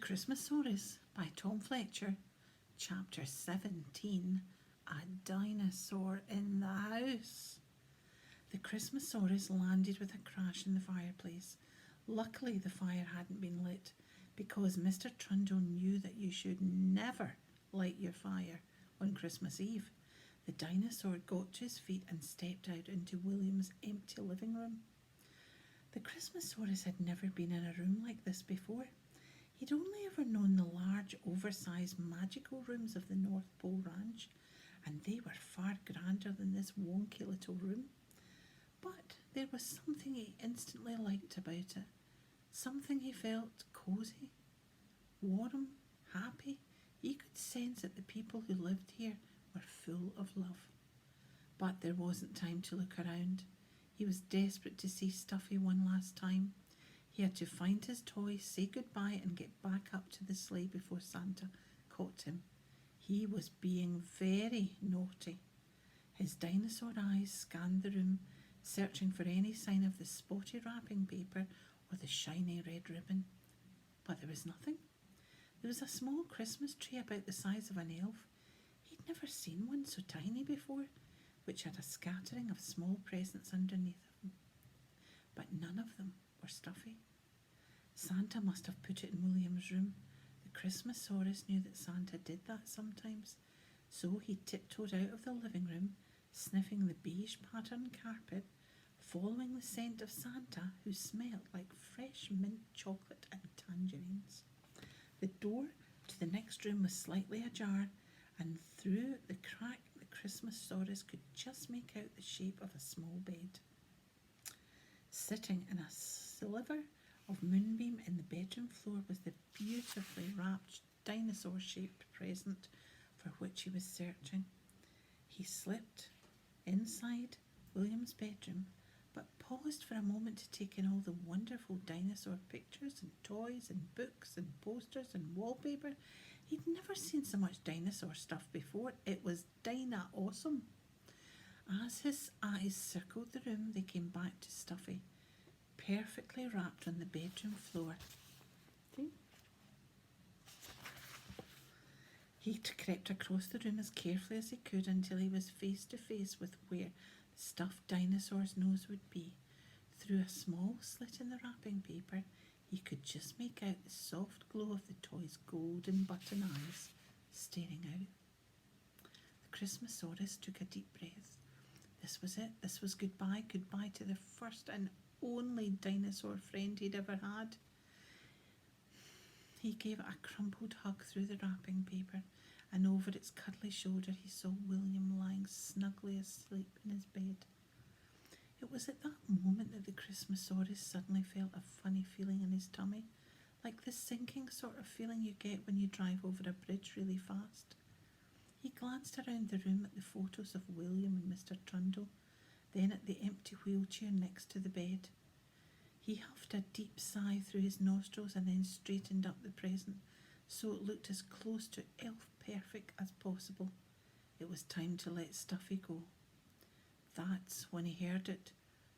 Christmasaurus by Tom Fletcher, Chapter 17, A Dinosaur in the House. The Christmasaurus landed with a crash in the fireplace. Luckily the fire hadn't been lit, because Mr. Trundle knew that you should never light your fire on Christmas Eve. The dinosaur got to his feet and stepped out into William's empty living room. The Christmasaurus had never been in a room like this before. He'd only ever known the large, oversized, magical rooms of the North Pole Ranch, and they were far grander than this wonky little room. But there was something he instantly liked about it, something he felt cosy, warm, happy. He could sense that the people who lived here were full of love. But there wasn't time to look around. He was desperate to see Stuffy one last time. He had to find his toys, say goodbye, and get back up to the sleigh before Santa caught him. He was being very naughty. His dinosaur eyes scanned the room, searching for any sign of the spotty wrapping paper or the shiny red ribbon. But there was nothing. There was a small Christmas tree about the size of an elf. He'd never seen one so tiny before, which had a scattering of small presents underneath them. But none of them were Stuffy. Santa must have put it in William's room. The Christmasaurus knew that Santa did that sometimes, so he tiptoed out of the living room, sniffing the beige patterned carpet, following the scent of Santa, who smelled like fresh mint chocolate and tangerines. The door to the next room was slightly ajar, and through the crack the Christmasaurus could just make out the shape of a small bed. Sitting in a sliver of moonbeam in the bedroom floor was the beautifully wrapped dinosaur-shaped present for which he was searching. He slipped inside William's bedroom, but paused for a moment to take in all the wonderful dinosaur pictures and toys and books and posters and wallpaper. He'd never seen so much dinosaur stuff before. It was Dina-awesome. As his eyes circled the room, they came back to Stuffy, perfectly wrapped on the bedroom floor. See? He crept across the room as carefully as he could until he was face to face with where the stuffed dinosaur's nose would be. Through a small slit in the wrapping paper, he could just make out the soft glow of the toy's golden button eyes staring out. The Christmasaurus took a deep breath. This was it. This was goodbye. Goodbye to the first and only dinosaur friend he'd ever had. He gave it a crumpled hug through the wrapping paper, and over its cuddly shoulder he saw William lying snugly asleep in his bed. It was at that moment that the Christmasaurus suddenly felt a funny feeling in his tummy, like the sinking sort of feeling you get when you drive over a bridge really fast. He glanced around the room at the photos of William and Mr. Trundle, then at the empty wheelchair next to the bed. He huffed a deep sigh through his nostrils and then straightened up the present so it looked as close to elf perfect as possible. It was time to let Stuffy go. That's when he heard it.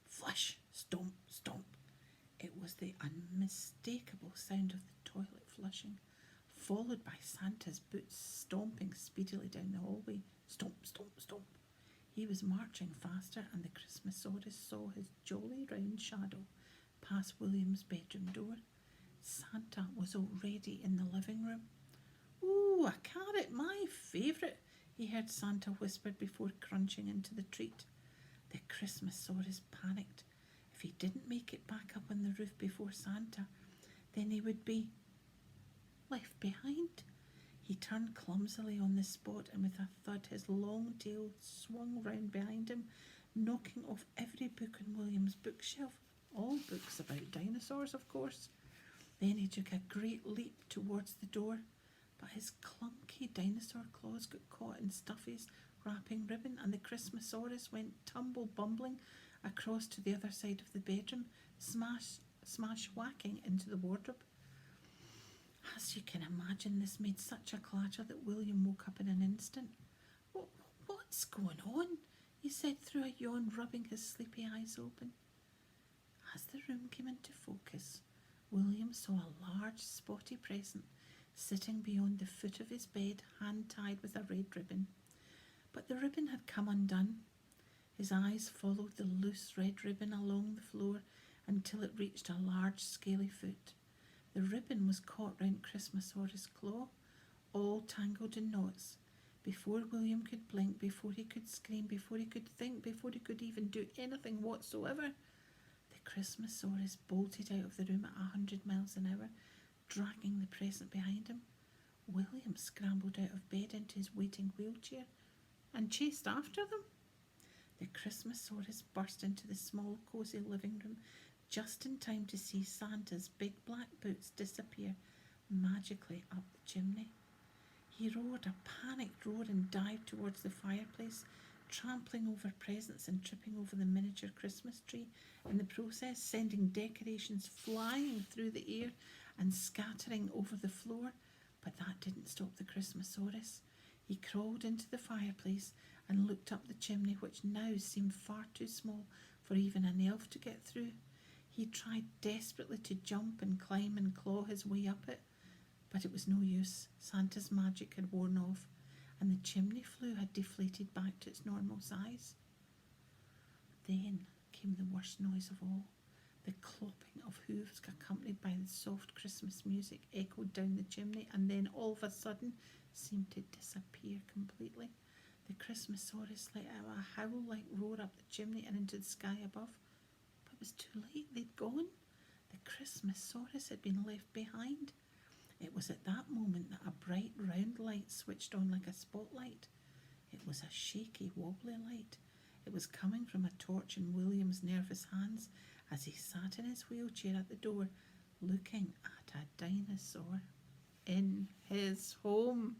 Flush, stomp, stomp. It was the unmistakable sound of the toilet flushing, followed by Santa's boots stomping speedily down the hallway. Stomp, stomp, stomp. He was marching faster, and the Christmasaurus saw his jolly round shadow pass William's bedroom door. Santa was already in the living room. "Ooh, a carrot, my favourite," he heard Santa whisper before crunching into the treat. The Christmasaurus panicked. If he didn't make it back up on the roof before Santa, then he would be left behind. He turned clumsily on the spot, and with a thud his long tail swung round behind him, knocking off every book on William's bookshelf. All books about dinosaurs, of course. Then he took a great leap towards the door, but his clunky dinosaur claws got caught in Stuffy's wrapping ribbon, and the Christmasaurus went tumble-bumbling across to the other side of the bedroom, smash-whacking into the wardrobe. As you can imagine, this made such a clatter that William woke up in an instant. "What's going on?" he said through a yawn, rubbing his sleepy eyes open. As the room came into focus, William saw a large spotty present sitting beyond the foot of his bed, hand tied with a red ribbon. But the ribbon had come undone. His eyes followed the loose red ribbon along the floor until it reached a large scaly foot. The ribbon was caught round Christmasaurus' claw, all tangled in knots. Before William could blink, before he could scream, before he could think, before he could even do anything whatsoever, the Christmasaurus bolted out of the room at 100 miles an hour, dragging the present behind him. William scrambled out of bed into his waiting wheelchair and chased after them. The Christmasaurus burst into the small, cosy living room just in time to see Santa's big black boots disappear magically up the chimney. He roared a panicked roar and dived towards the fireplace, trampling over presents and tripping over the miniature Christmas tree, in the process sending decorations flying through the air and scattering over the floor. But that didn't stop the Christmasaurus. He crawled into the fireplace and looked up the chimney, which now seemed far too small for even an elf to get through. He tried desperately to jump and climb and claw his way up it, but it was no use. Santa's magic had worn off, and the chimney flue had deflated back to its normal size. Then came the worst noise of all. The clopping of hooves, accompanied by the soft Christmas music, echoed down the chimney, and then all of a sudden seemed to disappear completely. The Christmasaurus let out a howl-like roar up the chimney and into the sky above. But it was too late. They'd gone. The Christmasaurus had been left behind. It was at that moment that a bright round light switched on like a spotlight. It was a shaky, wobbly light. It was coming from a torch in William's nervous hands as he sat in his wheelchair at the door, looking at a dinosaur in his home.